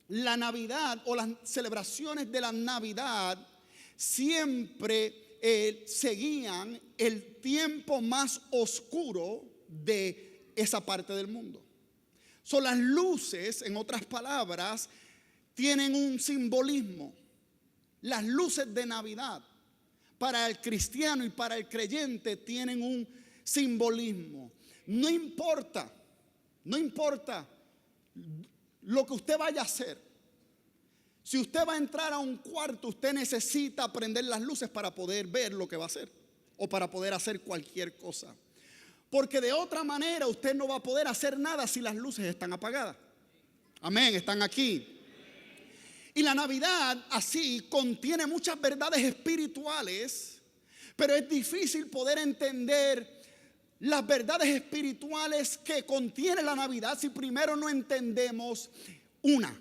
la Navidad o las celebraciones de la Navidad siempre seguían el tiempo más oscuro de esa parte del mundo. Son las luces, en otras palabras, tienen un simbolismo. Las luces de Navidad para el cristiano y para el creyente tienen un simbolismo. No importa lo que usted vaya a hacer. Si usted va a entrar a un cuarto, usted necesita prender las luces para poder ver lo que va a hacer o para poder hacer cualquier cosa. Porque de otra manera usted no va a poder hacer nada si las luces están apagadas. Amén, están aquí. Y la Navidad así contiene muchas verdades espirituales, pero es difícil poder entender las verdades espirituales que contiene la Navidad si primero no entendemos una.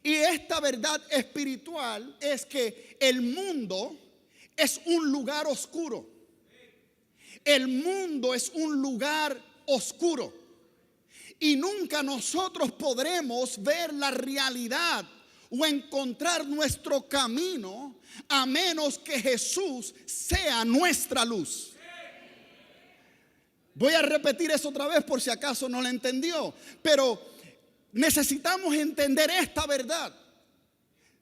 Y esta verdad espiritual es que el mundo es un lugar oscuro. El mundo es un lugar oscuro. Y nunca nosotros podremos ver la realidad o encontrar nuestro camino a menos que Jesús sea nuestra luz. Voy a repetir eso otra vez por si acaso no lo entendió. Pero necesitamos entender esta verdad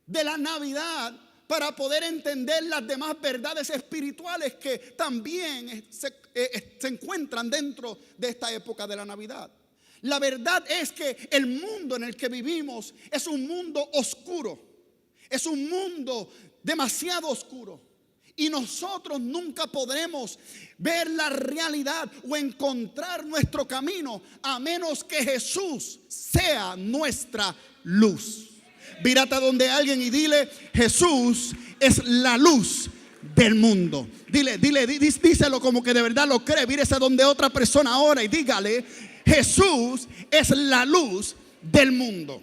de la Navidad para poder entender las demás verdades espirituales que también se encuentran dentro de esta época de la Navidad. La verdad es que el mundo en el que vivimos es un mundo oscuro. Es un mundo demasiado oscuro. Y nosotros nunca podremos ver la realidad o encontrar nuestro camino a menos que Jesús sea nuestra luz. Vírate a donde alguien y dile: Jesús es la luz del mundo. Díselo como que de verdad lo cree. Vírese a donde otra persona ahora y dígale: Jesús es la luz del mundo.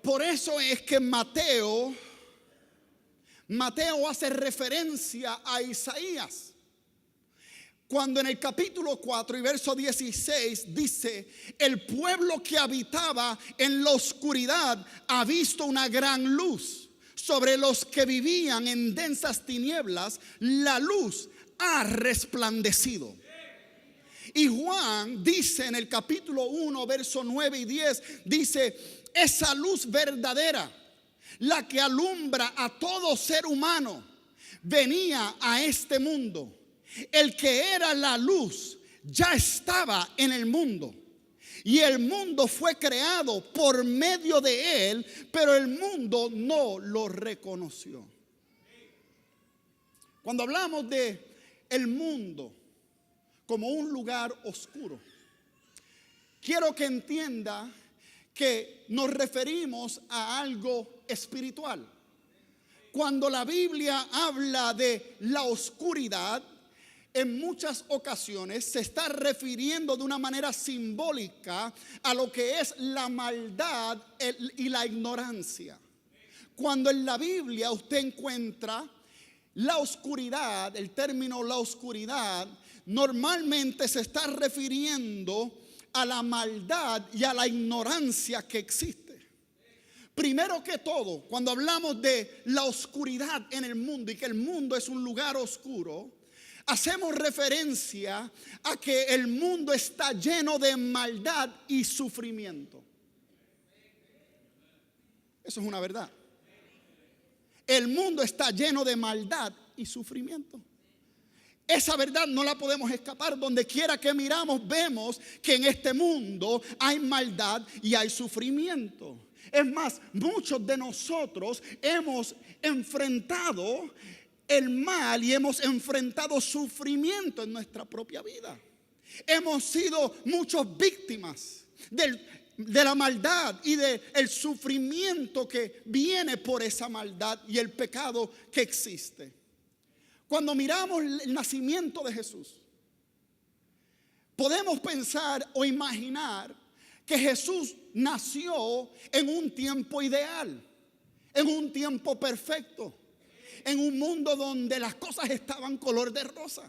Por eso es que Mateo hace referencia a Isaías. Cuando en el capítulo 4 y verso 16 dice: el pueblo que habitaba en la oscuridad ha visto una gran luz. Sobre los que vivían en densas tinieblas, la luz ha resplandecido. Y Juan dice en el capítulo 1, verso 9 y 10, dice: esa luz verdadera, la que alumbra a todo ser humano, venía a este mundo. El que era la luz ya estaba en el mundo. Y el mundo fue creado por medio de él, pero el mundo no lo reconoció. Cuando hablamos de el mundo como un lugar oscuro, quiero que entienda que nos referimos a algo espiritual. Cuando la Biblia habla de la oscuridad, en muchas ocasiones se está refiriendo de una manera simbólica a lo que es la maldad y la ignorancia. Cuando en la Biblia usted encuentra la oscuridad, el término la oscuridad, normalmente se está refiriendo a la maldad y a la ignorancia que existe. Primero que todo, cuando hablamos de la oscuridad en el mundo y que el mundo es un lugar oscuro, hacemos referencia a que el mundo está lleno de maldad y sufrimiento. Eso es una verdad. El mundo está lleno de maldad y sufrimiento. Esa verdad no la podemos escapar. Donde quiera que miramos vemos que en este mundo hay maldad y hay sufrimiento. Es más, muchos de nosotros hemos enfrentado el mal y hemos enfrentado sufrimiento en nuestra propia vida. Hemos sido muchos víctimas de la maldad y del sufrimiento que viene por esa maldad y el pecado que existe. Cuando miramos el nacimiento de Jesús, podemos pensar o imaginar que Jesús nació en un tiempo ideal, en un tiempo perfecto, en un mundo donde las cosas estaban color de rosa,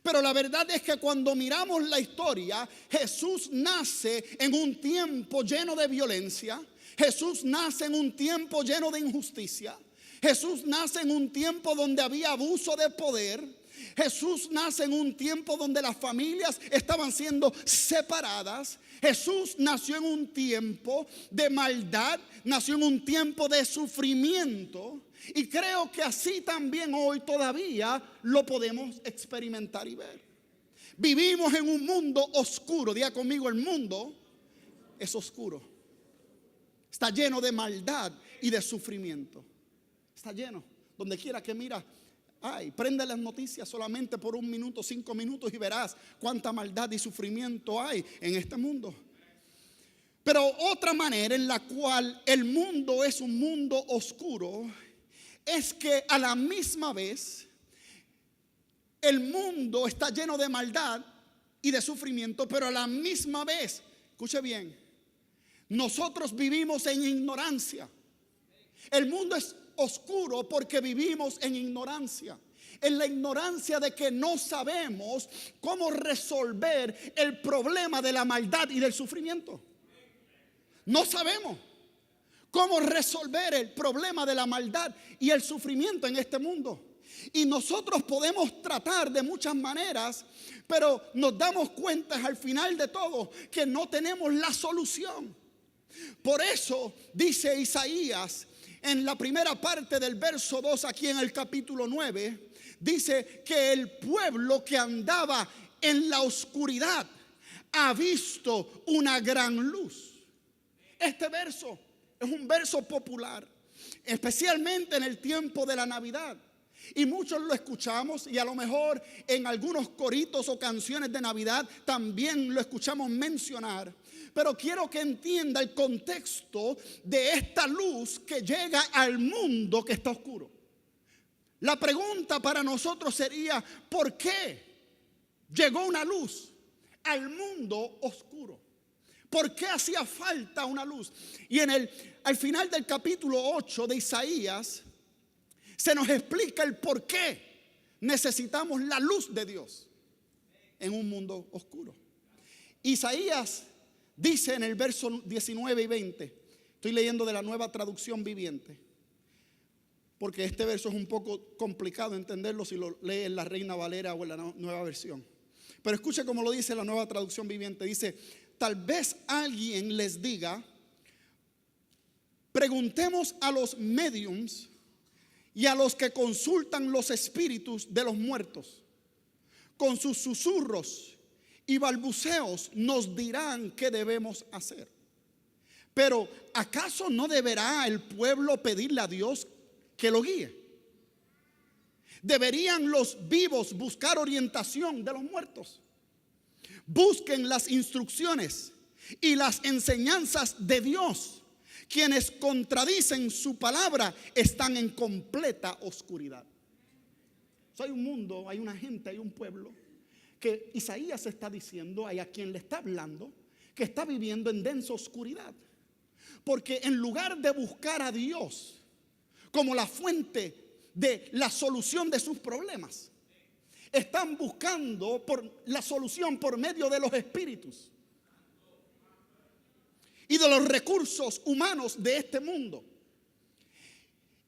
Pero la verdad es que cuando miramos la historia, Jesús nace en un tiempo lleno de violencia. Jesús nace en un tiempo lleno de injusticia. Jesús nace en un tiempo donde había abuso de poder. Jesús nace en un tiempo donde las familias estaban siendo separadas. Jesús nació en un tiempo de maldad, nació en un tiempo de sufrimiento. Y creo que así también hoy todavía lo podemos experimentar y ver. Vivimos en un mundo oscuro. Diga conmigo, el mundo es oscuro. Está lleno de maldad y de sufrimiento. Está lleno. Donde quiera que mira, prende las noticias solamente por 1 minuto, 5 minutos y verás cuánta maldad y sufrimiento hay en este mundo. Pero otra manera en la cual el mundo es un mundo oscuro es que a la misma vez el mundo está lleno de maldad y de sufrimiento, pero a la misma vez, escuche bien, nosotros vivimos en ignorancia. El mundo es oscuro porque vivimos en ignorancia. En la ignorancia de que no sabemos cómo resolver el problema de la maldad y del sufrimiento. No sabemos cómo resolver el problema de la maldad y el sufrimiento en este mundo. Y nosotros podemos tratar de muchas maneras, pero nos damos cuenta al final de todo que no tenemos la solución. Por eso dice Isaías en la primera parte del verso 2 aquí en el capítulo 9, dice que el pueblo que andaba en la oscuridad ha visto una gran luz. Este verso es un verso popular, especialmente en el tiempo de la Navidad. Y muchos lo escuchamos y a lo mejor en algunos coritos o canciones de Navidad también lo escuchamos mencionar. Pero quiero que entienda el contexto de esta luz que llega al mundo que está oscuro. La pregunta para nosotros sería, ¿por qué llegó una luz al mundo oscuro? ¿Por qué hacía falta una luz? Y al final del capítulo 8 de Isaías se nos explica el por qué necesitamos la luz de Dios en un mundo oscuro. Isaías dice en el verso 19 y 20, estoy leyendo de la Nueva Traducción Viviente, porque este verso es un poco complicado entenderlo si lo lee en la Reina Valera o en la Nueva Versión. Pero escuche cómo lo dice la Nueva Traducción Viviente. Dice, tal vez alguien les diga, preguntemos a los médiums y a los que consultan los espíritus de los muertos. Con sus susurros y balbuceos nos dirán qué debemos hacer. Pero ¿acaso no deberá el pueblo pedirle a Dios que lo guíe? ¿Deberían los vivos buscar orientación de los muertos? Busquen las instrucciones y las enseñanzas de Dios. Quienes contradicen su palabra están en completa oscuridad. Hay un mundo, hay una gente, hay un pueblo que Isaías está diciendo, hay a quien le está hablando, que está viviendo en densa oscuridad. Porque en lugar de buscar a Dios como la fuente de la solución de sus problemas, están buscando la solución por medio de los espíritus y de los recursos humanos de este mundo.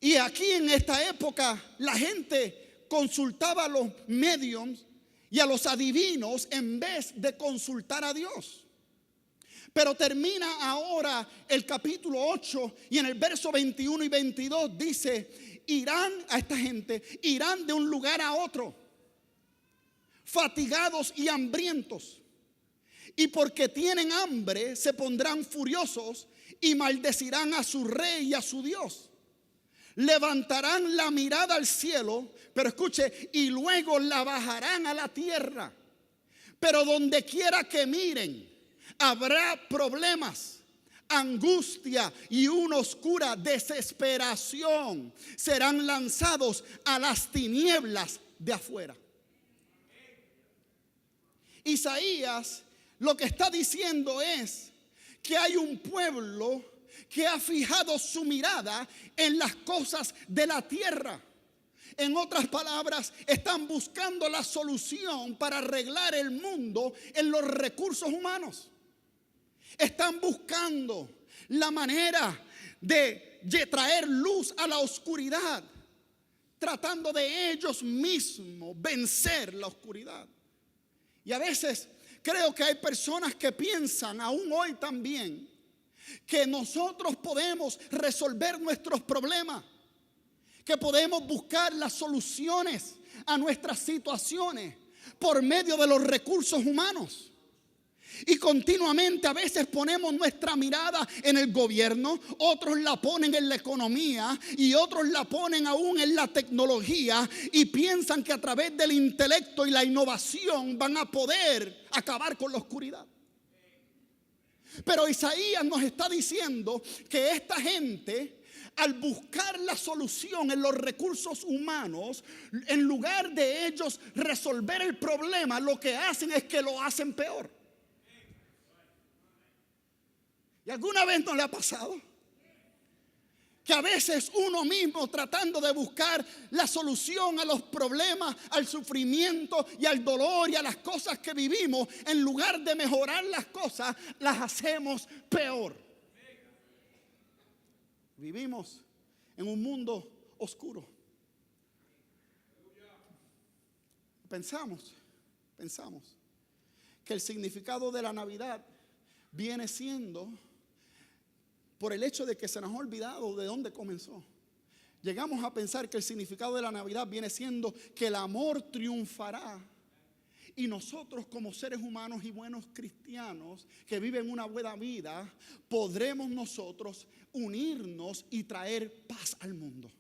Y aquí en esta época la gente consultaba a los mediums y a los adivinos en vez de consultar a Dios. Pero termina ahora el capítulo 8 y en el verso 21 y 22 dice, irán a esta gente, irán de un lugar a otro, fatigados y hambrientos. Y porque tienen hambre se pondrán furiosos y maldecirán a su rey y a su Dios. Levantarán la mirada al cielo, pero escuche, y luego la bajarán a la tierra. Pero donde quiera que miren, habrá problemas, angustia y una oscura desesperación. Serán lanzados a las tinieblas de afuera. Isaías lo que está diciendo es que hay un pueblo que ha fijado su mirada en las cosas de la tierra. En otras palabras, están buscando la solución para arreglar el mundo en los recursos humanos. Están buscando la manera de traer luz a la oscuridad, tratando de ellos mismos vencer la oscuridad. Y a veces creo que hay personas que piensan, aún hoy también, que nosotros podemos resolver nuestros problemas, que podemos buscar las soluciones a nuestras situaciones por medio de los recursos humanos. Y continuamente a veces ponemos nuestra mirada en el gobierno, otros la ponen en la economía y otros la ponen aún en la tecnología y piensan que a través del intelecto y la innovación van a poder acabar con la oscuridad. Pero Isaías nos está diciendo que esta gente, al buscar la solución en los recursos humanos, en lugar de ellos resolver el problema, lo que hacen es que lo hacen peor. ¿Y alguna vez no le ha pasado? Que a veces uno mismo, tratando de buscar la solución a los problemas, al sufrimiento y al dolor y a las cosas que vivimos, en lugar de mejorar las cosas, las hacemos peor. Vivimos en un mundo oscuro. Pensamos que el significado de la Navidad viene siendo por el hecho de que se nos ha olvidado de dónde comenzó. Llegamos a pensar que el significado de la Navidad viene siendo que el amor triunfará. Y nosotros, como seres humanos y buenos cristianos que viven una buena vida, podremos nosotros unirnos y traer paz al mundo.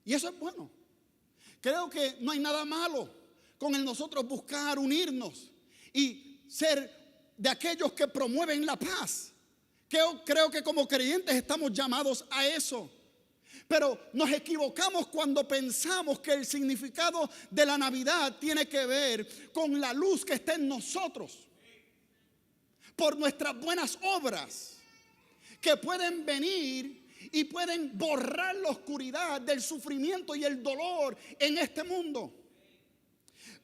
Y eso es bueno. Creo que no hay nada malo con el nosotros buscar unirnos y ser de aquellos que promueven la paz. Creo que como creyentes estamos llamados a eso. Pero nos equivocamos cuando pensamos que el significado de la Navidad tiene que ver con la luz que está en nosotros, por nuestras buenas obras, que pueden venir y pueden borrar la oscuridad del sufrimiento y el dolor en este mundo.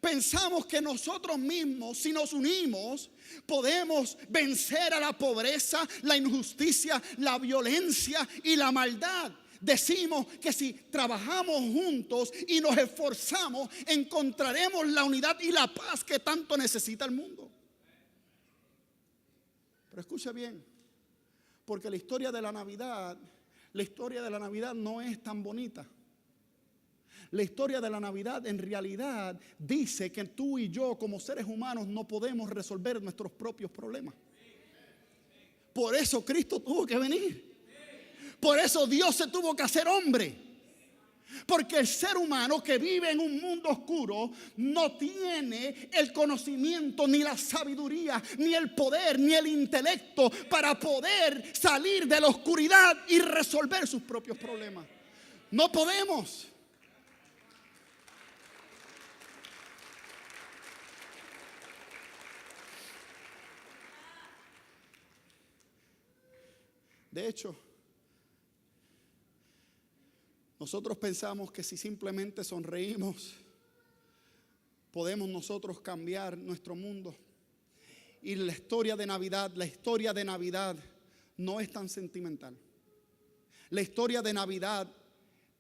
Pensamos que nosotros mismos, si nos unimos, podemos vencer a la pobreza, la injusticia, la violencia y la maldad. Decimos que si trabajamos juntos y nos esforzamos, encontraremos la unidad y la paz que tanto necesita el mundo. Pero escucha bien, porque la historia de la Navidad no es tan bonita. La historia de la Navidad en realidad dice que tú y yo como seres humanos no podemos resolver nuestros propios problemas. Por eso Cristo tuvo que venir. Por eso Dios se tuvo que hacer hombre. Porque el ser humano que vive en un mundo oscuro no tiene el conocimiento, ni la sabiduría, ni el poder, ni el intelecto para poder salir de la oscuridad y resolver sus propios problemas. No podemos. De hecho, nosotros pensamos que si simplemente sonreímos, podemos nosotros cambiar nuestro mundo. Y la historia de Navidad no es tan sentimental. La historia de Navidad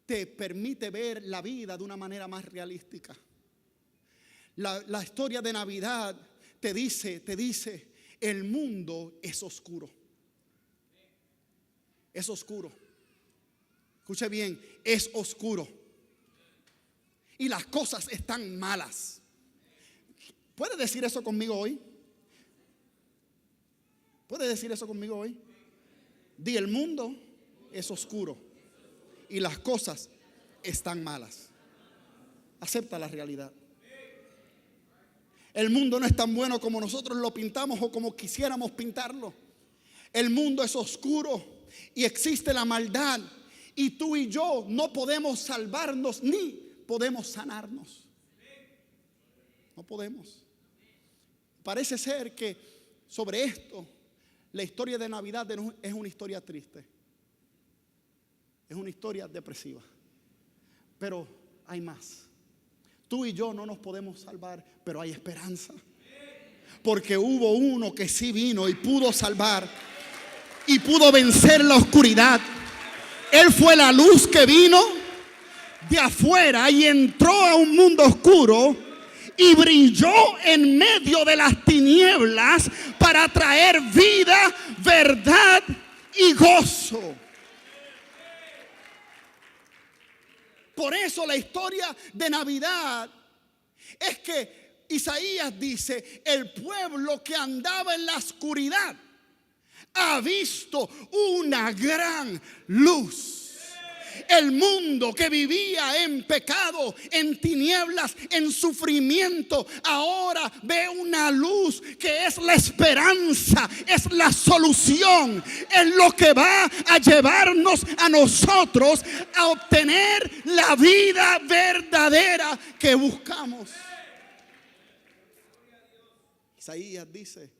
te permite ver la vida de una manera más realística. La historia de Navidad te dice, el mundo es oscuro. Es oscuro. Escuche bien, es oscuro. Y las cosas están malas. ¿Puede decir eso conmigo hoy? ¿Puede decir eso conmigo hoy? Di, el mundo es oscuro y las cosas están malas. Acepta la realidad. El mundo no es tan bueno como nosotros lo pintamos o como quisiéramos pintarlo. El mundo es oscuro y existe la maldad, y tú y yo no podemos salvarnos ni podemos sanarnos. No podemos. Parece ser que sobre esto la historia de Navidad es una historia triste. Es una historia depresiva. Pero hay más. Tú y yo no nos podemos salvar, pero hay esperanza. Porque hubo uno que sí vino y pudo salvar y pudo vencer la oscuridad. Él fue la luz que vino de afuera y entró a un mundo oscuro y brilló en medio de las tinieblas para traer vida, verdad y gozo. Por eso la historia de Navidad es que Isaías dice: el pueblo que andaba en la oscuridad ha visto una gran luz. El mundo que vivía en pecado, en tinieblas, en sufrimiento, ahora ve una luz que es la esperanza, es la solución, es lo que va a llevarnos a nosotros a obtener la vida verdadera que buscamos. Isaías dice: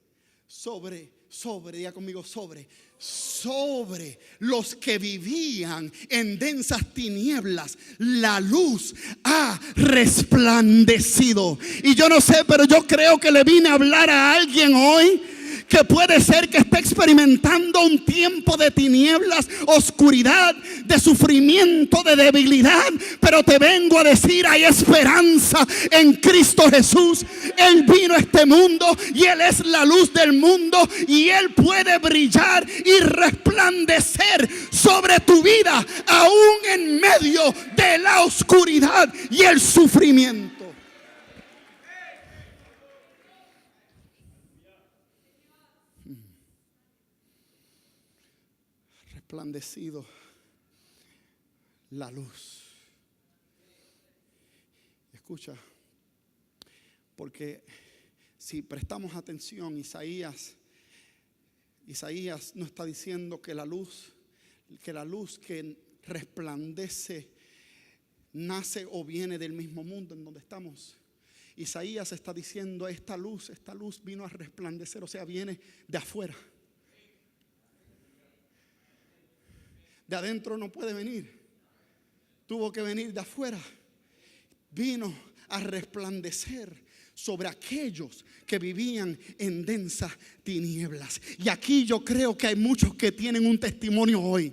diga conmigo, sobre los que vivían en densas tinieblas, la luz ha resplandecido. Y yo no sé, pero yo creo que le vine a hablar a alguien hoy que puede ser que esté experimentando un tiempo de tinieblas, oscuridad, de sufrimiento, de debilidad. Pero te vengo a decir: hay esperanza en Cristo Jesús. Él vino a este mundo y Él es la luz del mundo, y Él puede brillar y resplandecer sobre tu vida, aún en medio de la oscuridad y el sufrimiento. Resplandecido la luz. Escucha, porque si prestamos atención, Isaías no está diciendo que la luz que resplandece nace o viene del mismo mundo en donde estamos. Isaías está diciendo: esta luz vino a resplandecer, o sea, viene de afuera. De adentro no puede venir, tuvo que venir de afuera. Vino a resplandecer sobre aquellos que vivían en densas tinieblas. Y aquí yo creo que hay muchos que tienen un testimonio hoy,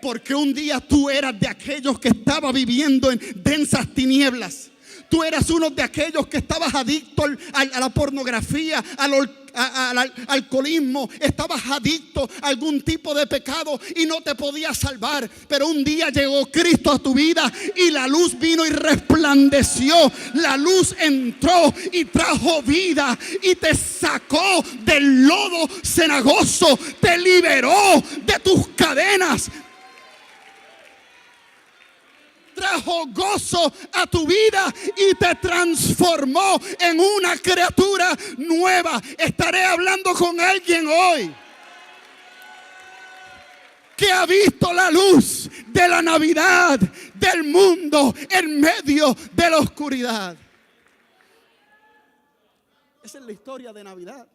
porque un día tú eras de aquellos que estaba viviendo en densas tinieblas. Tú eras uno de aquellos que estabas adicto a la pornografía, al alcoholismo, estabas adicto a algún tipo de pecado y no te podías salvar. Pero un día llegó Cristo a tu vida y la luz vino y resplandeció. La luz entró y trajo vida y te sacó del lodo cenagoso, te liberó de tus cadenas, trajo gozo a tu vida y te transformó en una criatura nueva. Estaré hablando con alguien hoy que ha visto la luz de la Navidad del mundo en medio de la oscuridad. Esa es la historia de Navidad.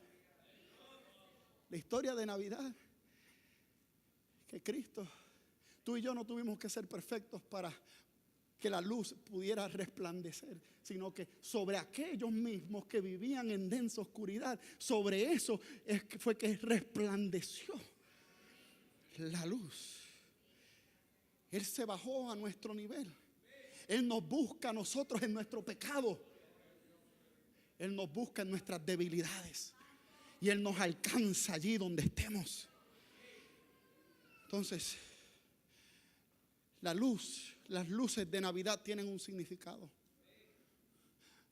La historia de Navidad, que Cristo, tú y yo no tuvimos que ser perfectos para que la luz pudiera resplandecer, sino que sobre aquellos mismos que vivían en densa oscuridad, sobre eso fue que resplandeció la luz. Él se bajó a nuestro nivel. Él nos busca a nosotros en nuestro pecado. Él nos busca en nuestras debilidades. Y Él nos alcanza allí donde estemos. Entonces, las luces de Navidad tienen un significado.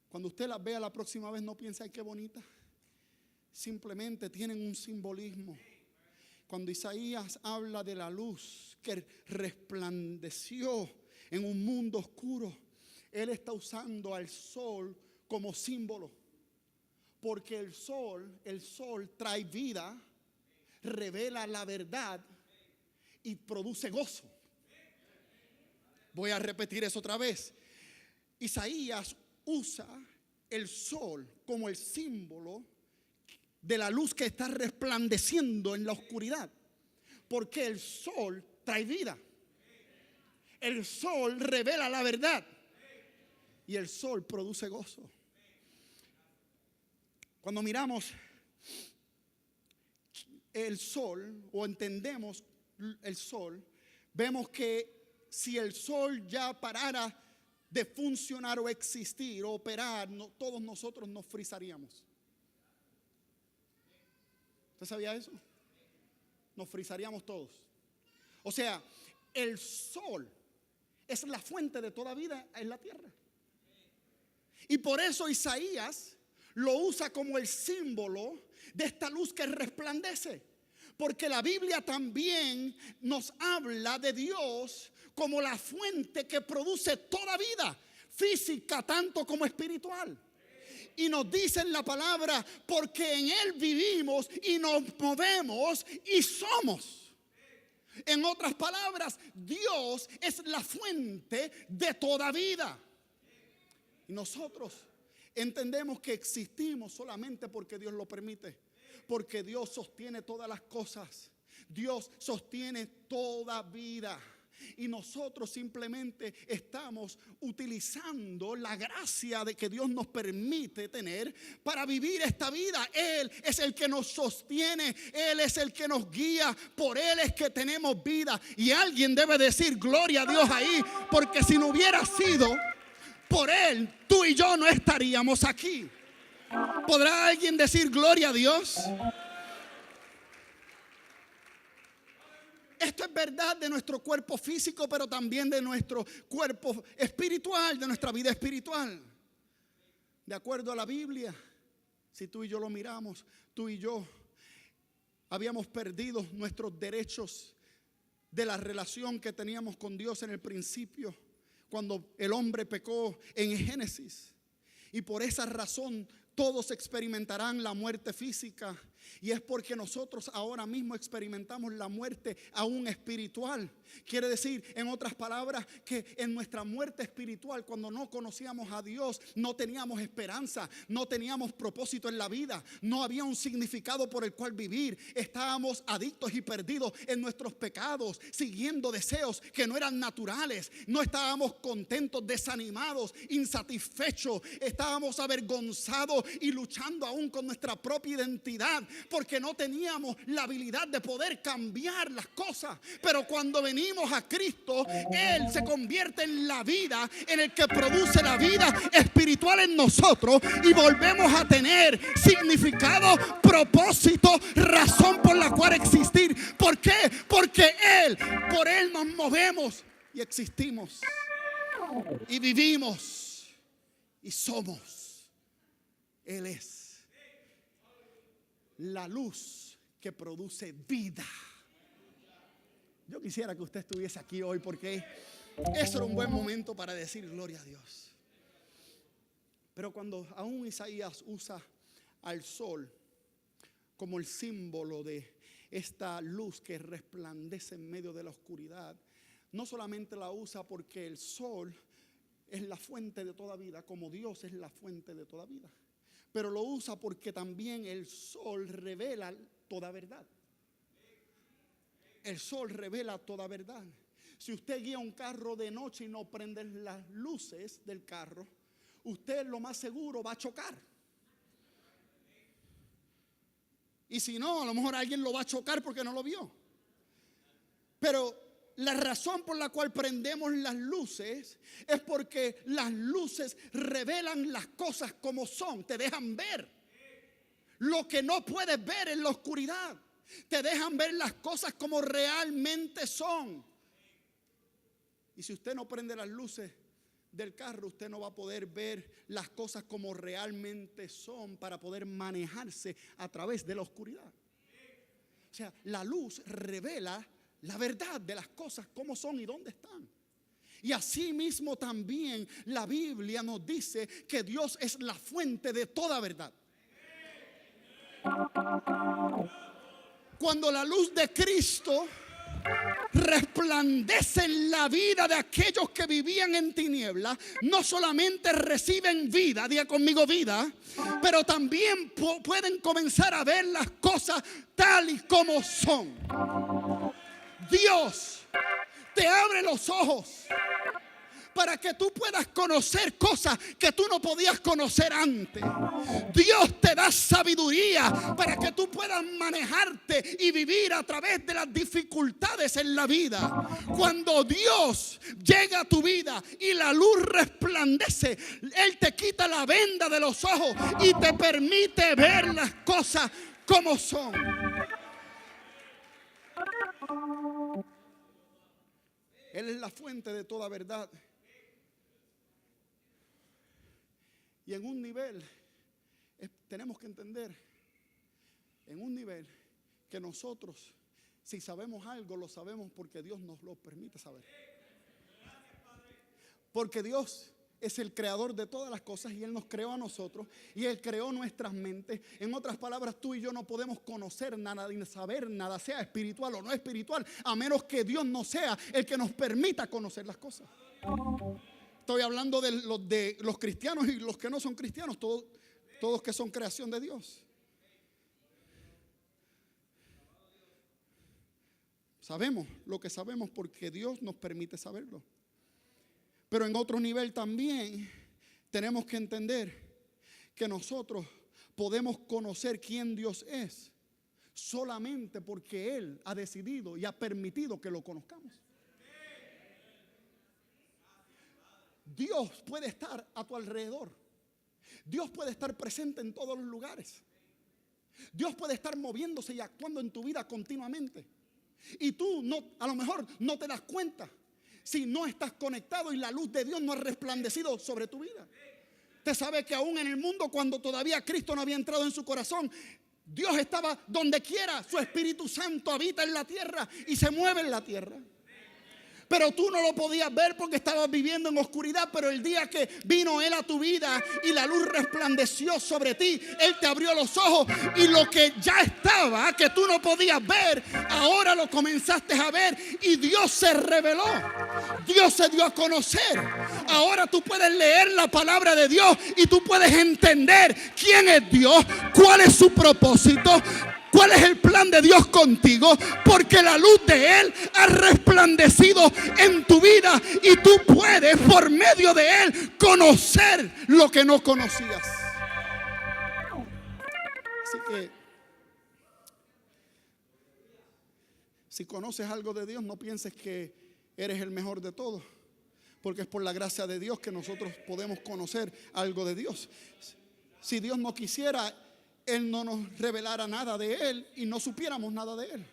Cuando usted las vea la próxima vez, no piense: ay, qué bonita. Simplemente tienen un simbolismo. Cuando Isaías habla de la luz que resplandeció en un mundo oscuro, él está usando al sol como símbolo. Porque el sol trae vida, revela la verdad y produce gozo. Voy a repetir eso otra vez. Isaías usa el sol como el símbolo de la luz que está resplandeciendo en la oscuridad. Porque el sol trae vida. El sol revela la verdad. Y el sol produce gozo. Cuando miramos el sol o entendemos el sol, vemos que si el sol ya parara de funcionar o existir o operar, todos nosotros nos frizaríamos. ¿Usted sabía eso? Nos frizaríamos todos. O sea, el sol es la fuente de toda vida en la tierra. Y por eso Isaías lo usa como el símbolo de esta luz que resplandece. Porque la Biblia también nos habla de Dios como la fuente que produce toda vida, física tanto como espiritual. Y nos dice en la palabra, porque en Él vivimos y nos movemos y somos. En otras palabras, Dios es la fuente de toda vida. Y nosotros entendemos que existimos solamente porque Dios lo permite. Porque Dios sostiene todas las cosas. Dios sostiene toda vida. Y nosotros simplemente estamos utilizando la gracia de que Dios nos permite tener para vivir esta vida. Él es el que nos sostiene, Él es el que nos guía, por Él es que tenemos vida. Y alguien debe decir gloria a Dios ahí, porque si no hubiera sido por Él, tú y yo no estaríamos aquí. ¿Podrá alguien decir gloria a Dios? Esto es verdad de nuestro cuerpo físico, pero también de nuestro cuerpo espiritual, de nuestra vida espiritual. De acuerdo a la Biblia, si tú y yo lo miramos, tú y yo habíamos perdido nuestros derechos de la relación que teníamos con Dios en el principio, cuando el hombre pecó en Génesis. Y por esa razón todos experimentarán la muerte física. Y es porque nosotros ahora mismo experimentamos la muerte aún espiritual. Quiere decir, en otras palabras, que en nuestra muerte espiritual, cuando no conocíamos a Dios, no teníamos esperanza, no teníamos propósito en la vida, no había un significado por el cual vivir. Estábamos adictos y perdidos en nuestros pecados, siguiendo deseos que no eran naturales. No estábamos contentos, desanimados, insatisfechos. Estábamos avergonzados y luchando aún con nuestra propia identidad, porque no teníamos la habilidad de poder cambiar las cosas. Pero cuando venimos a Cristo, Él se convierte en la vida, en el que produce la vida espiritual en nosotros, y volvemos a tener significado, propósito, razón por la cual existir. ¿Por qué? Porque por Él nos movemos y existimos y vivimos y somos. Él es la luz que produce vida. Yo quisiera que usted estuviese aquí hoy, porque eso era un buen momento para decir gloria a Dios. Pero cuando aún Isaías usa al sol como el símbolo de esta luz que resplandece en medio de la oscuridad, no solamente la usa porque el sol es la fuente de toda vida, como Dios es la fuente de toda vida, pero lo usa porque también el sol revela toda verdad. El sol revela toda verdad. Si usted guía un carro de noche y no prende las luces del carro, usted lo más seguro va a chocar. Y si no, a lo mejor alguien lo va a chocar porque no lo vio. Pero la razón por la cual prendemos las luces es porque las luces revelan las cosas como son. Te dejan ver lo que no puedes ver en la oscuridad. Te dejan ver las cosas como realmente son. Y si usted no prende las luces del carro, usted no va a poder ver las cosas como realmente son para poder manejarse a través de la oscuridad. O sea, la luz revela la verdad de las cosas como son y dónde están. Y así mismo también la Biblia nos dice que Dios es la fuente de toda verdad. Cuando la luz de Cristo resplandece en la vida de aquellos que vivían en tinieblas, no solamente reciben vida, diga conmigo vida, pero también pueden comenzar a ver las cosas tal y como son. Dios te abre los ojos para que tú puedas conocer cosas que tú no podías conocer antes. Dios te da sabiduría para que tú puedas manejarte y vivir a través de las dificultades en la vida. Cuando Dios llega a tu vida y la luz resplandece, Él te quita la venda de los ojos y te permite ver las cosas como son. Él es la fuente de toda verdad. Y en un nivel, tenemos que entender, en un nivel que nosotros, si sabemos algo, lo sabemos porque Dios nos lo permite saber. Porque Dios es el creador de todas las cosas y Él nos creó a nosotros y Él creó nuestras mentes. En otras palabras, tú y yo no podemos conocer nada ni saber nada, sea espiritual o no espiritual, a menos que Dios no sea el que nos permita conocer las cosas. Estoy hablando de los cristianos y los que no son cristianos, todos que son creación de Dios. Sabemos lo que sabemos porque Dios nos permite saberlo. Pero en otro nivel también tenemos que entender que nosotros podemos conocer quién Dios es solamente porque Él ha decidido y ha permitido que lo conozcamos. Dios puede estar a tu alrededor. Dios puede estar presente en todos los lugares. Dios puede estar moviéndose y actuando en tu vida continuamente. Y tú a lo mejor no te das cuenta si no estás conectado y la luz de Dios no ha resplandecido sobre tu vida. Usted sabe que aún en el mundo, cuando todavía Cristo no había entrado en su corazón, Dios estaba donde quiera. Su Espíritu Santo habita en la tierra y se mueve en la tierra. Pero tú no lo podías ver porque estabas viviendo en oscuridad. Pero el día que vino Él a tu vida y la luz resplandeció sobre ti, Él te abrió los ojos y lo que ya estaba, que tú no podías ver, ahora lo comenzaste a ver y Dios se reveló. Dios se dio a conocer. Ahora tú puedes leer la palabra de Dios y tú puedes entender quién es Dios, cuál es su propósito, cuál es el plan de Dios contigo, porque la luz de Él ha resplandecido en tu vida y tú puedes por medio de Él conocer lo que no conocías. Así que si conoces algo de Dios, no pienses que eres el mejor de todos, porque es por la gracia de Dios que nosotros podemos conocer algo de Dios. Si Dios no quisiera, Él no nos revelara nada de Él y no supiéramos nada de Él.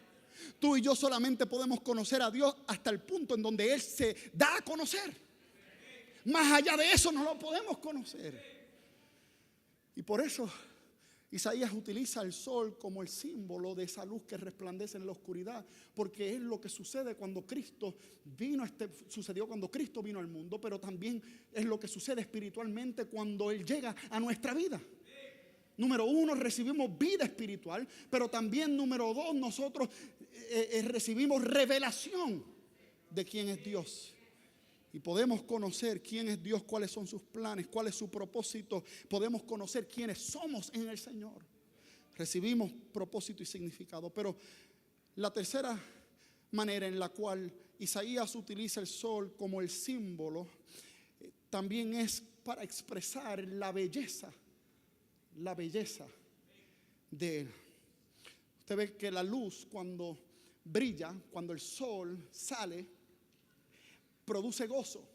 Tú y yo solamente podemos conocer a Dios hasta el punto en donde Él se da a conocer. Más allá de eso no lo podemos conocer. Y por eso Isaías utiliza el sol como el símbolo de esa luz que resplandece en la oscuridad, porque es lo que sucede cuando Cristo vino, sucedió cuando Cristo vino al mundo, pero también es lo que sucede espiritualmente cuando Él llega a nuestra vida. Número uno, recibimos vida espiritual, pero también número dos, nosotros recibimos revelación de quién es Dios. Y podemos conocer quién es Dios, cuáles son sus planes, cuál es su propósito. Podemos conocer quiénes somos en el Señor. Recibimos propósito y significado. Pero la tercera manera en la cual Isaías utiliza el sol como el símbolo, también es para expresar la belleza de Él. Usted ve que la luz, cuando brilla, cuando el sol sale, produce gozo.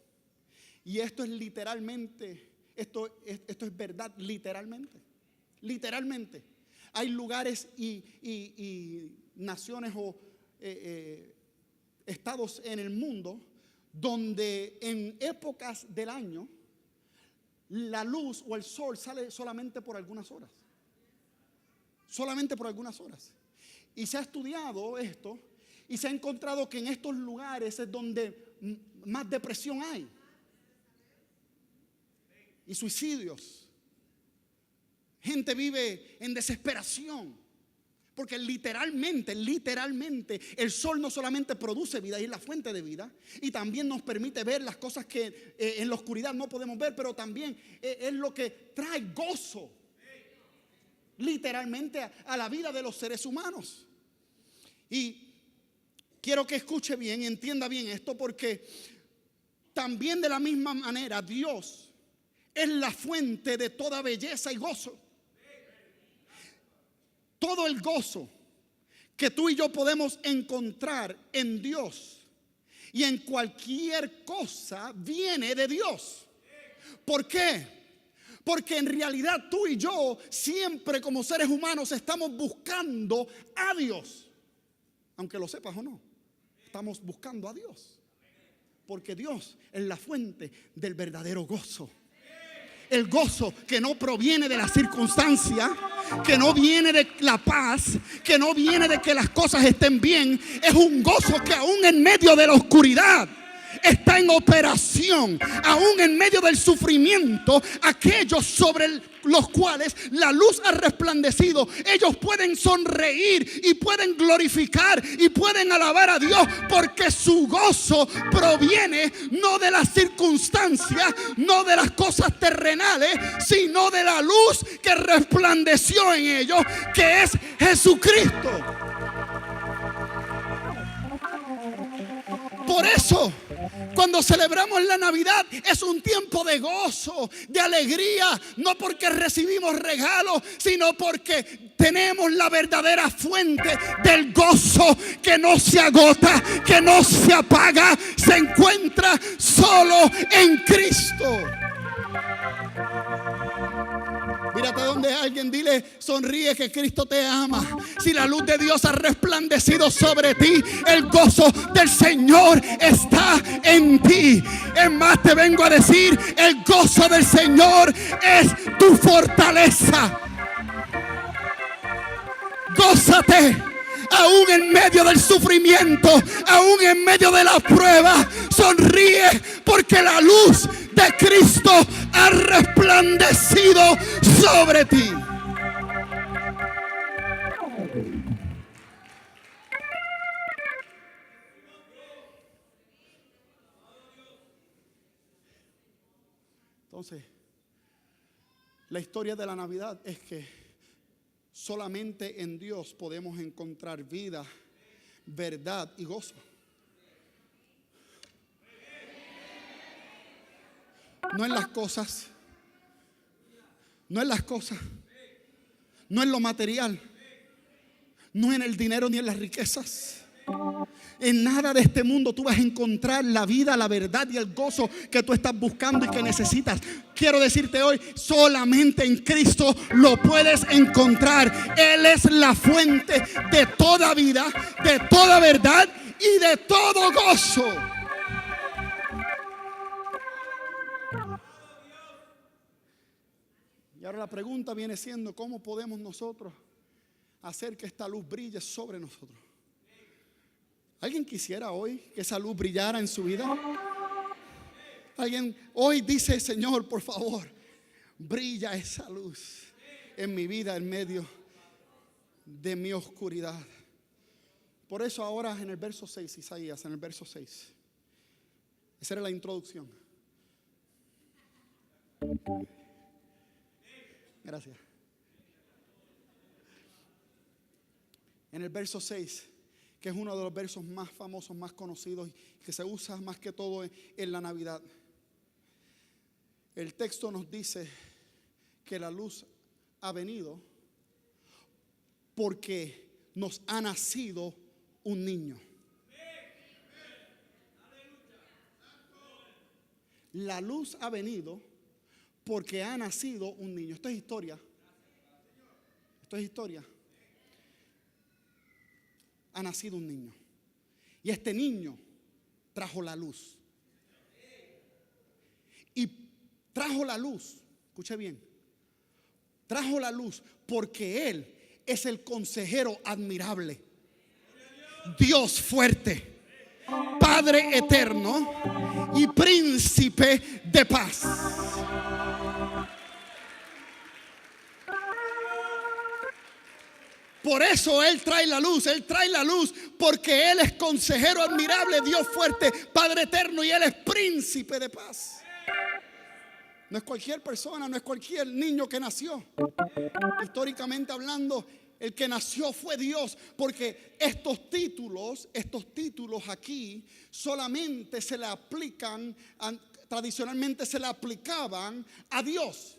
Y esto es literalmente, esto es verdad literalmente. Literalmente. Hay lugares y naciones o estados en el mundo donde en épocas del año la luz o el sol sale solamente por algunas horas. Solamente por algunas horas. Y se ha estudiado esto y se ha encontrado que en estos lugares es donde más depresión hay y suicidios. Gente vive en desesperación porque literalmente el sol no solamente produce vida y es la fuente de vida, y también nos permite ver las cosas que en la oscuridad no podemos ver, pero también es lo que trae gozo literalmente a la vida de los seres humanos. Y quiero que escuche bien y entienda bien esto, porque también de la misma manera Dios es la fuente de toda belleza y gozo. Todo el gozo que tú y yo podemos encontrar en Dios y en cualquier cosa viene de Dios. ¿Por qué? Porque en realidad tú y yo siempre como seres humanos estamos buscando a Dios. Aunque lo sepas o no, estamos buscando a Dios. Porque Dios es la fuente del verdadero gozo. El gozo que no proviene de la circunstancia, que no viene de la paz, que no viene de que las cosas estén bien. Es un gozo que aún en medio de la oscuridad está en operación, aún en medio del sufrimiento. Aquellos sobre los cuales la luz ha resplandecido, ellos pueden sonreír y pueden glorificar y pueden alabar a Dios, porque su gozo proviene no de las circunstancias, no de las cosas terrenales, sino de la luz que resplandeció en ellos, que es Jesucristo. Por eso, cuando celebramos la Navidad, es un tiempo de gozo, de alegría, no porque recibimos regalos, sino porque tenemos la verdadera fuente del gozo que no se agota, que no se apaga, se encuentra solo en Cristo. Mírate donde alguien, dile: sonríe que Cristo te ama. Si la luz de Dios ha resplandecido sobre ti, el gozo del Señor está en ti. Es más, te vengo a decir, el gozo del Señor es tu fortaleza. Gózate. Aún en medio del sufrimiento, aún en medio de la prueba, sonríe, porque la luz de Cristo ha resplandecido sobre ti. Entonces, la historia de la Navidad es que solamente en Dios podemos encontrar vida, verdad y gozo. No en las cosas, no en las cosas, no en lo material, no en el dinero ni en las riquezas. En nada de este mundo tú vas a encontrar la vida, la verdad y el gozo que tú estás buscando y que necesitas. Quiero decirte hoy, solamente en Cristo lo puedes encontrar. Él es la fuente de toda vida, de toda verdad y de todo gozo. Y ahora la pregunta viene siendo: ¿cómo podemos nosotros hacer que esta luz brille sobre nosotros? ¿Alguien quisiera hoy que esa luz brillara en su vida? Alguien hoy dice: Señor, por favor, brilla esa luz en mi vida, en medio de mi oscuridad. Por eso ahora en el verso 6, Isaías, en el verso 6, esa era la introducción. Gracias. En el verso 6, que es uno de los versos más famosos, más conocidos, que se usa más que todo en la Navidad, el texto nos dice que la luz ha venido porque nos ha nacido un niño. La luz ha venido porque ha nacido un niño. Esto es historia. Esto es historia. Ha nacido un niño. Y este niño trajo la luz. Y trajo la luz, escuche bien, trajo la luz porque Él es el consejero admirable, Dios fuerte, Padre eterno y príncipe de paz. Por eso Él trae la luz porque Él es consejero admirable, Dios fuerte, Padre eterno, y Él es príncipe de paz. No es cualquier persona, no es cualquier niño que nació. Históricamente hablando, El que nació fue Dios, porque estos títulos aquí solamente se le aplican, tradicionalmente se le aplicaban a Dios.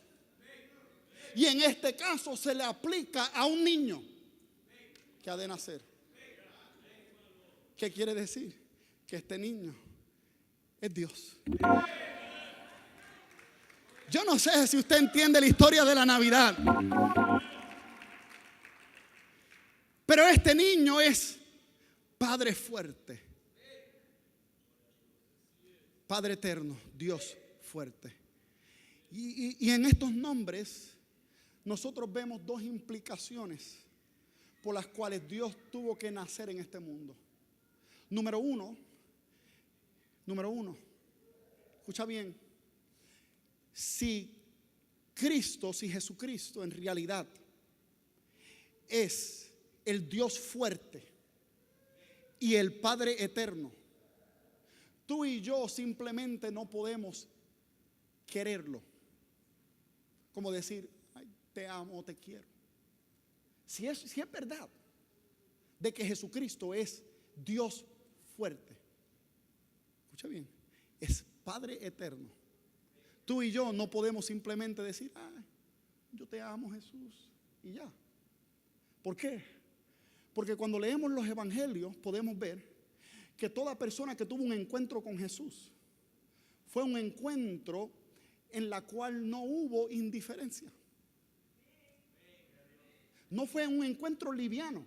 Y en este caso se le aplica a un niño que ha de nacer. ¿Qué quiere decir? Que este niño es Dios. Yo no sé si usted entiende la historia de la Navidad, pero este niño es Padre fuerte, Padre eterno, Dios fuerte. Y en estos nombres nosotros vemos dos implicaciones por las cuales Dios tuvo que nacer en este mundo. Número uno, escucha bien, si Jesucristo en realidad es el Dios fuerte y el Padre eterno, tú y yo simplemente no podemos quererlo, como decir, ay, te amo, te quiero. Si es verdad de que Jesucristo es Dios fuerte, escucha bien, es Padre eterno, tú y yo no podemos simplemente decir, ay, yo te amo, Jesús, y ya. ¿Por qué? Porque cuando leemos los evangelios podemos ver que toda persona que tuvo un encuentro con Jesús fue un encuentro en la cual no hubo indiferencia. No fue un encuentro liviano.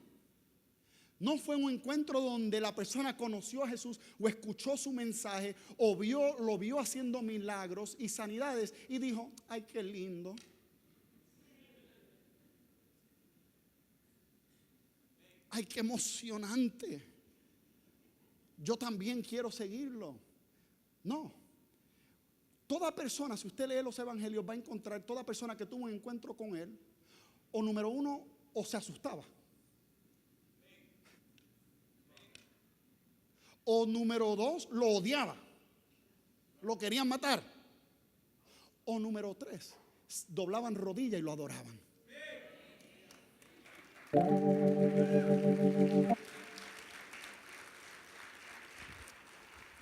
No fue un encuentro donde la persona conoció a Jesús o escuchó su mensaje o lo vio haciendo milagros y sanidades y dijo, ay, qué lindo. Ay, qué emocionante. Yo también quiero seguirlo. No. Toda persona, si usted lee los evangelios, va a encontrar toda persona que tuvo un encuentro con él, o número uno, o se asustaba. O número dos, lo odiaba. Lo querían matar. O número tres, doblaban rodillas y lo adoraban.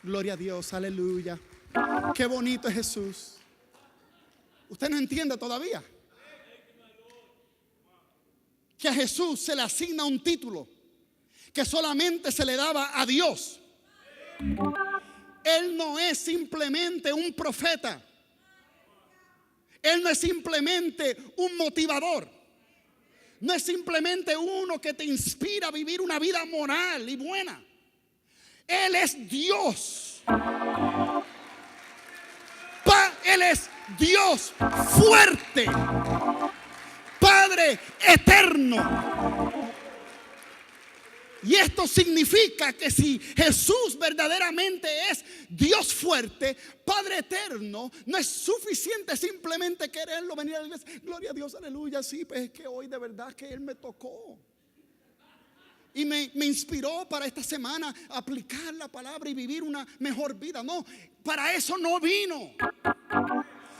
Gloria a Dios, aleluya. Qué bonito es Jesús. Usted no entiende todavía que a Jesús se le asigna un título que solamente se le daba a Dios. Él no es simplemente un profeta. Él no es simplemente un motivador. No es simplemente uno que te inspira a vivir una vida moral y buena. Él es Dios. Él es Dios fuerte, Padre eterno. Y esto significa que si Jesús verdaderamente es Dios fuerte, Padre eterno, no es suficiente simplemente quererlo, venir a la iglesia, gloria a Dios, aleluya, sí, pues es que hoy de verdad que Él me tocó. Y me inspiró para esta semana aplicar la palabra y vivir una mejor vida. No, para eso no vino.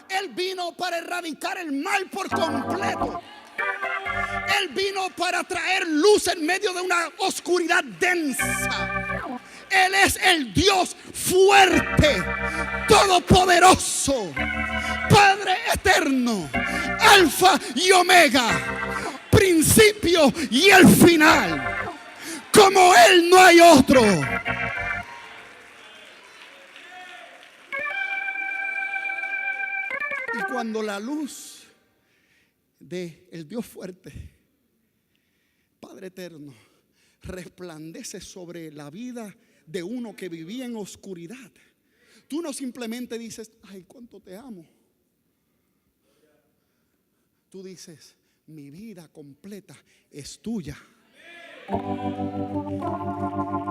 Él vino para erradicar el mal por completo. Él vino para traer luz en medio de una oscuridad densa. Él es el Dios fuerte, todopoderoso, Padre eterno, Alfa y Omega, principio y el final. Como Él no hay otro. Y cuando la luz del Dios fuerte, Padre eterno, resplandece sobre la vida de uno que vivía en oscuridad, tú no simplemente dices, ay, cuánto te amo. Tú dices, mi vida completa es tuya.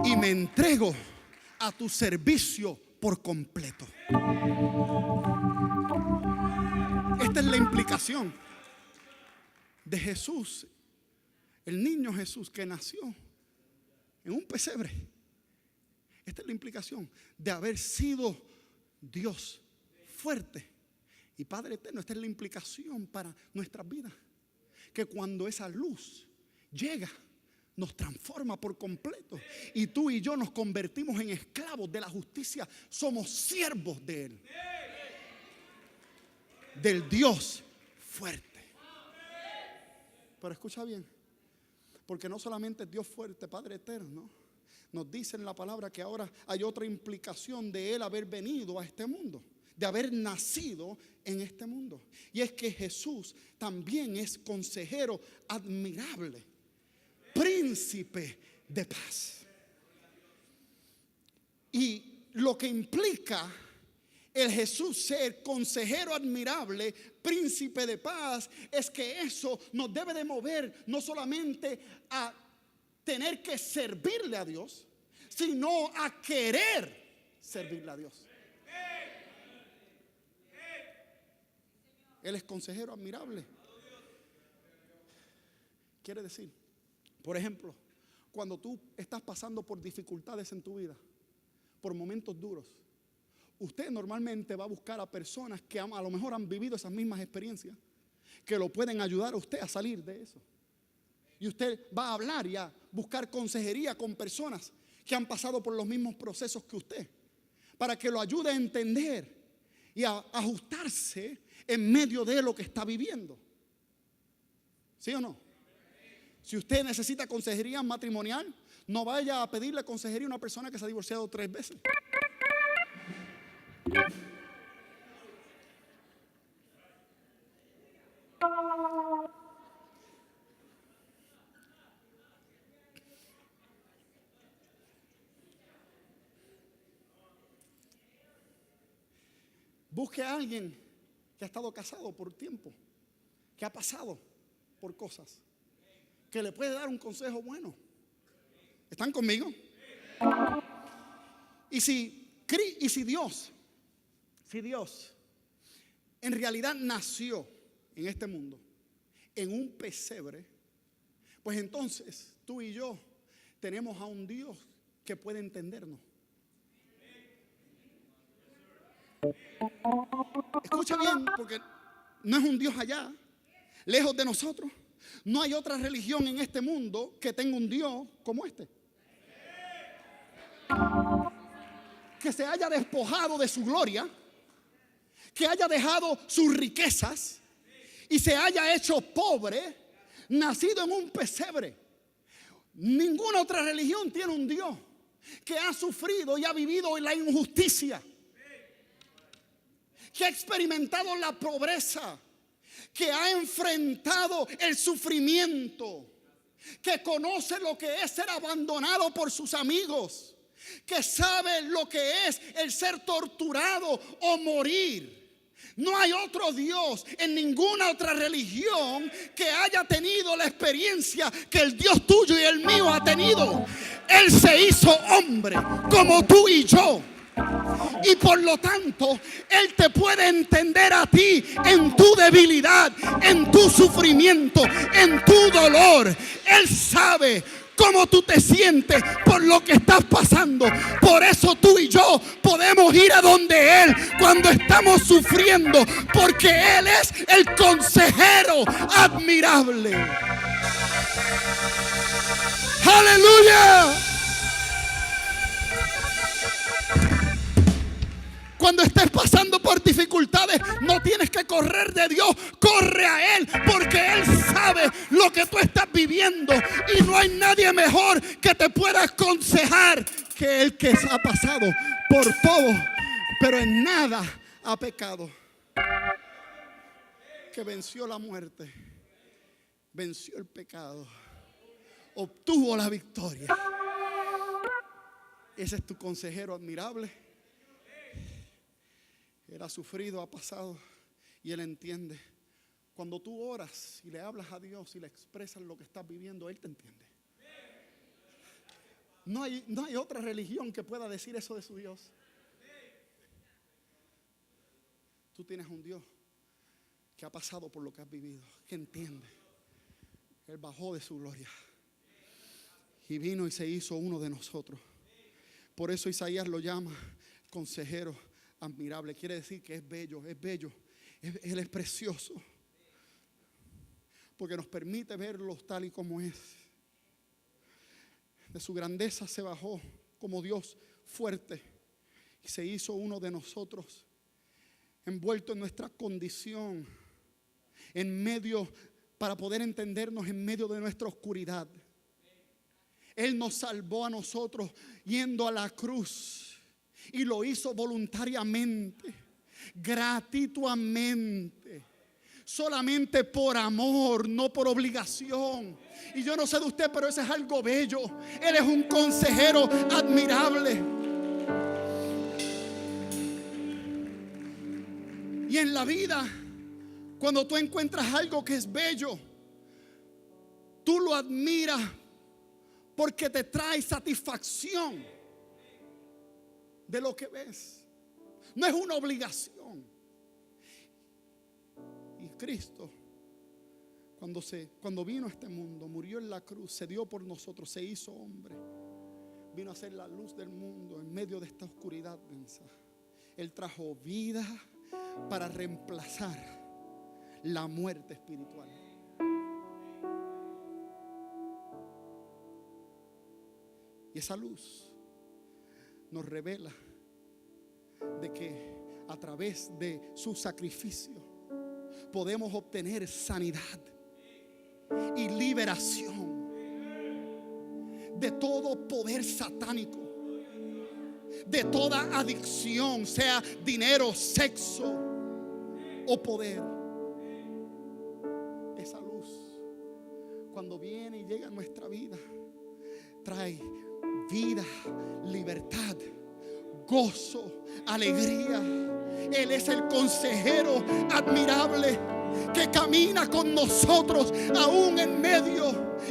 Y me entrego a tu servicio por completo. Esta es la implicación de Jesús, el niño Jesús que nació en un pesebre. Esta es la implicación de haber sido Dios fuerte y Padre eterno. Esta es la implicación para nuestras vidas, que cuando esa luz llega, nos transforma por completo. Y tú y yo nos convertimos en esclavos de la justicia. Somos siervos de Él. Del Dios fuerte. Pero escucha bien. Porque no solamente es Dios fuerte, Padre eterno. Nos dice en la palabra que ahora hay otra implicación de Él haber venido a este mundo. De haber nacido en este mundo. Y es que Jesús también es consejero admirable. Príncipe de paz. Y lo que implica el Jesús ser consejero admirable, príncipe de paz, es que eso nos debe de mover no solamente a tener que servirle a Dios, sino a querer servirle a Dios. Él es consejero admirable. Quiere decir, por ejemplo, cuando tú estás pasando por dificultades en tu vida, por momentos duros, usted normalmente va a buscar a personas que a lo mejor han vivido esas mismas experiencias, que lo pueden ayudar a usted a salir de eso. Y usted va a hablar y a buscar consejería con personas que han pasado por los mismos procesos que usted, para que lo ayude a entender y a ajustarse en medio de lo que está viviendo. ¿Sí o no? Si usted necesita consejería matrimonial, no vaya a pedirle consejería a una persona que se ha divorciado 3 veces. Busque a alguien que ha estado casado por tiempo, que ha pasado por cosas, que le puede dar un consejo bueno. ¿Están conmigo? Y si Dios en realidad nació en este mundo, en un pesebre, pues entonces tú y yo tenemos a un Dios que puede entendernos. Escucha bien, porque no es un Dios allá, lejos de nosotros. No hay otra religión en este mundo que tenga un Dios como este, que se haya despojado de su gloria, que haya dejado sus riquezas y se haya hecho pobre, nacido en un pesebre. Ninguna otra religión tiene un Dios que ha sufrido y ha vivido en la injusticia, que ha experimentado la pobreza, que ha enfrentado el sufrimiento, que conoce lo que es ser abandonado por sus amigos, que sabe lo que es el ser torturado o morir. No hay otro Dios en ninguna otra religión que haya tenido la experiencia que el Dios tuyo y el mío ha tenido. Él se hizo hombre como tú y yo. Y por lo tanto, Él te puede entender a ti en tu debilidad, en tu sufrimiento, en tu dolor. Él sabe cómo tú te sientes por lo que estás pasando. Por eso tú y yo podemos ir a donde Él cuando estamos sufriendo, porque Él es el consejero admirable. ¡Aleluya! Cuando estés pasando por dificultades, no tienes que correr de Dios, corre a Él, porque Él sabe lo que tú estás viviendo y no hay nadie mejor que te pueda aconsejar que el que ha pasado por todo, pero en nada ha pecado, que venció la muerte, venció el pecado, obtuvo la victoria. Ese es tu consejero admirable. Él ha sufrido, ha pasado y Él entiende. Cuando tú oras y le hablas a Dios y le expresas lo que estás viviendo, Él te entiende. No hay otra religión que pueda decir eso de su Dios. Tú tienes un Dios que ha pasado por lo que has vivido, que entiende. Él bajó de su gloria y vino y se hizo uno de nosotros. Por eso Isaías lo llama consejero admirable. Quiere decir que es bello, es bello. Él es precioso. porque nos permite verlos tal y como es. De su grandeza se bajó como Dios fuerte y se hizo uno de nosotros, envuelto en nuestra condición, en medio, para poder entendernos en medio de nuestra oscuridad. Él nos salvó a nosotros yendo a la cruz y lo hizo voluntariamente, gratuitamente, solamente por amor, no por obligación. Y yo no sé de usted, pero eso es algo bello. Él es un consejero admirable. Y en la vida, cuando tú encuentras algo que es bello, tú lo admiras porque te trae satisfacción de lo que ves. No es una obligación. Y Cristo, cuando vino a este mundo, murió en la cruz, se dio por nosotros, se hizo hombre, vino a ser la luz del mundo en medio de esta oscuridad densa. Él trajo vida para reemplazar la muerte espiritual. Y esa luz nos revela de que a través de su sacrificio podemos obtener sanidad y liberación de todo poder satánico, de toda adicción, sea dinero, sexo o poder. Esa luz, cuando viene y llega a nuestra vida, trae vida, libertad, gozo, alegría. Él es el consejero admirable que camina con nosotros aún en medio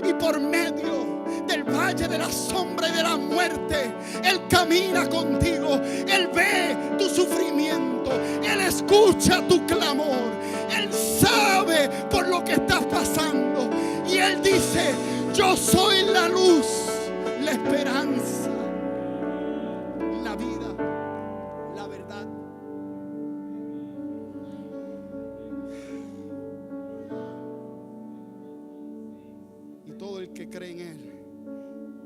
y por medio del valle de la sombra y de la muerte. Él camina contigo. Él ve tu sufrimiento. Él escucha tu clamor. Él sabe por lo que estás pasando. Y Él dice: yo soy la luz, la esperanza, la vida, la verdad. Y todo el que cree en Él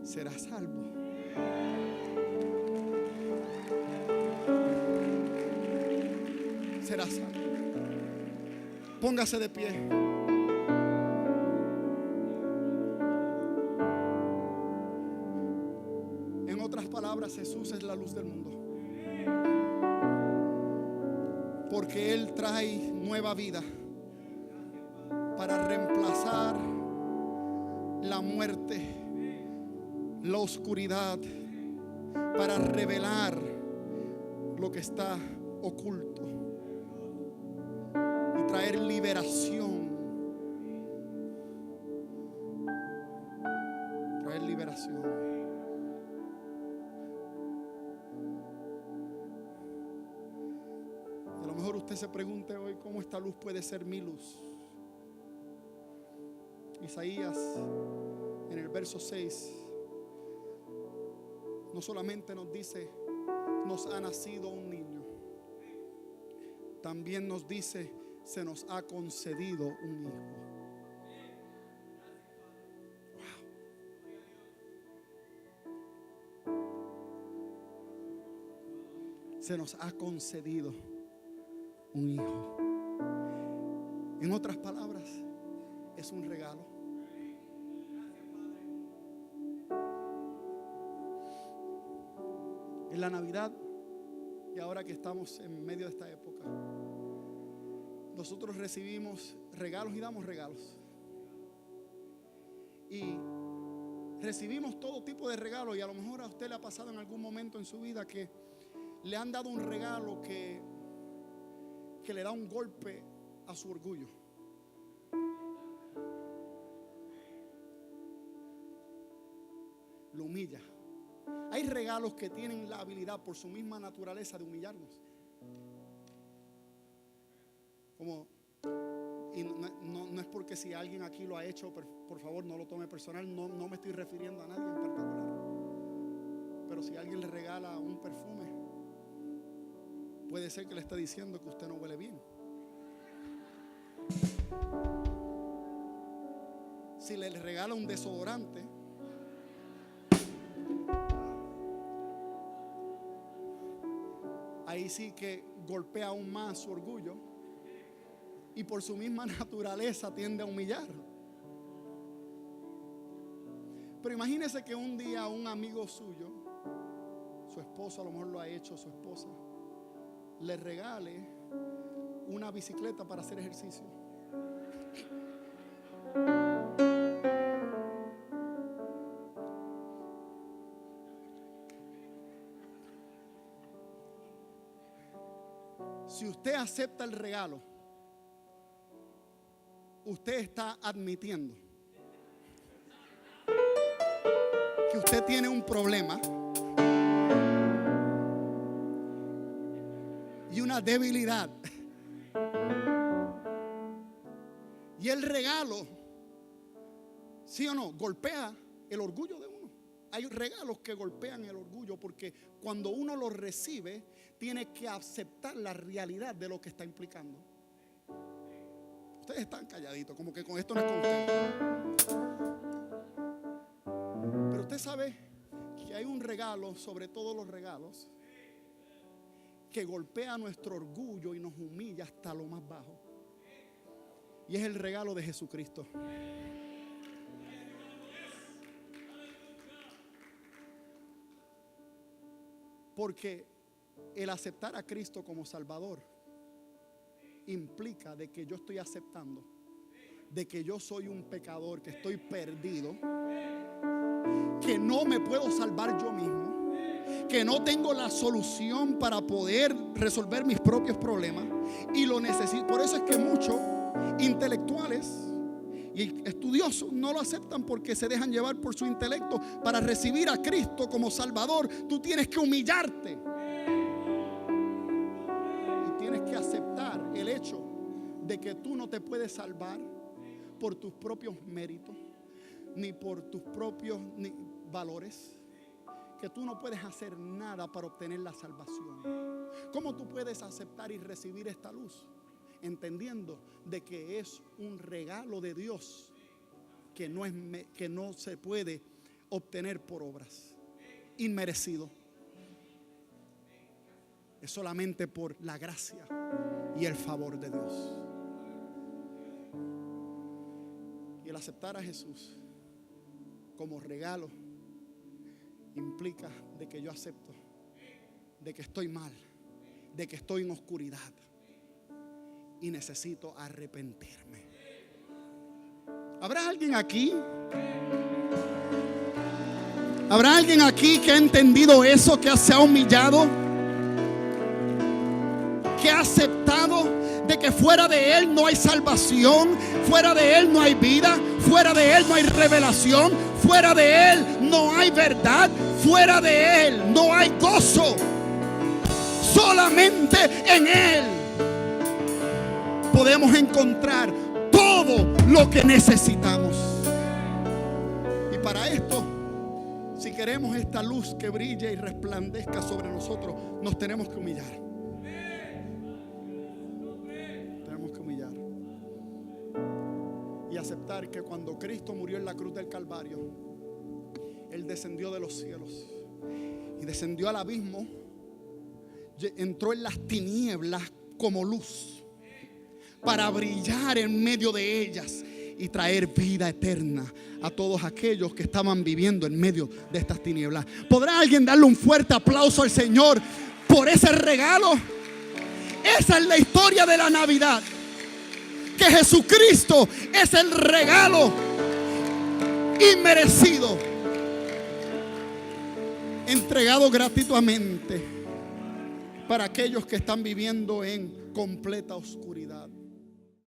será salvo. Será salvo. Póngase de pie. En otras palabras, Jesús es la luz del mundo, porque Él trae nueva vida para reemplazar la muerte, la oscuridad, para revelar lo que está oculto y traer liberación. Traer liberación. A lo mejor usted se pregunte hoy: ¿cómo esta luz puede ser mi luz? Isaías, en el verso 6, no solamente nos dice: nos ha nacido un niño, también nos dice: se nos ha concedido un hijo. Wow. Se nos ha concedido un hijo. En otras palabras, es un regalo. En la Navidad, y ahora que estamos en medio de esta época, nosotros recibimos regalos y damos regalos. Y recibimos todo tipo de regalos. Y a lo mejor a usted le ha pasado en algún momento en su vida que le han dado un regalo que le da un golpe a su orgullo. Lo humilla. Hay regalos que tienen la habilidad por su misma naturaleza de humillarnos. Como, y no es porque si alguien aquí lo ha hecho, por favor no lo tome personal. No me estoy refiriendo a nadie en particular. Pero si alguien le regala un perfume, puede ser que le esté diciendo que usted no huele bien. si le regala un desodorante, ahí sí que golpea aún más su orgullo y por su misma naturaleza tiende a humillar. Pero imagínese que un día un amigo suyo, su esposo, a lo mejor lo ha hecho su esposa, le regale una bicicleta para hacer ejercicio. Si usted acepta el regalo, usted está admitiendo que usted tiene un problema y una debilidad. Y el regalo, ¿sí o no?, golpea el orgullo de uno. Hay regalos que golpean el orgullo porque cuando uno los recibe, tiene que aceptar la realidad de lo que está implicando. Ustedes están calladitos, como que con esto no es con ustedes. Pero usted sabe que hay un regalo sobre todos los regalos que golpea nuestro orgullo y nos humilla hasta lo más bajo. Y es el regalo de Jesucristo. Porque el aceptar a Cristo como Salvador implica de que yo estoy aceptando de que yo soy un pecador, que estoy perdido, que no me puedo salvar yo mismo, que no tengo la solución para poder resolver mis propios problemas y lo necesito. Por eso es que muchos intelectuales y estudiosos no lo aceptan, porque se dejan llevar por su intelecto. Para recibir a Cristo como Salvador, tú tienes que humillarte y tienes que aceptar el hecho de que tú no te puedes salvar por tus propios méritos ni por tus propios valores, que tú no puedes hacer nada para obtener la salvación. ¿Cómo tú puedes aceptar y recibir esta luz? Entendiendo de que es un regalo de Dios que no se puede obtener por obras, inmerecido. Es solamente por la gracia y el favor de Dios. Y el aceptar a Jesús como regalo implica de que yo acepto de que estoy mal, de que estoy en oscuridad y necesito arrepentirme. ¿Habrá alguien aquí? ¿Habrá alguien aquí que ha entendido eso, que se ha humillado, que ha aceptado de que fuera de Él no hay salvación, fuera de Él no hay vida, fuera de Él no hay revelación, fuera de Él no hay verdad, fuera de Él no hay gozo? Solamente en Él podemos encontrar todo lo que necesitamos. Y para esto, si queremos esta luz que brille y resplandezca sobre nosotros, nos tenemos que humillar. Tenemos que humillar y aceptar que cuando Cristo murió en la cruz del Calvario, Él descendió de los cielos y descendió al abismo, entró en las tinieblas como luz para brillar en medio de ellas y traer vida eterna a todos aquellos que estaban viviendo en medio de estas tinieblas. ¿Podrá alguien darle un fuerte aplauso al Señor por ese regalo? Esa es la historia de la Navidad, que Jesucristo es el regalo inmerecido, entregado gratuitamente para aquellos que están viviendo en completa oscuridad.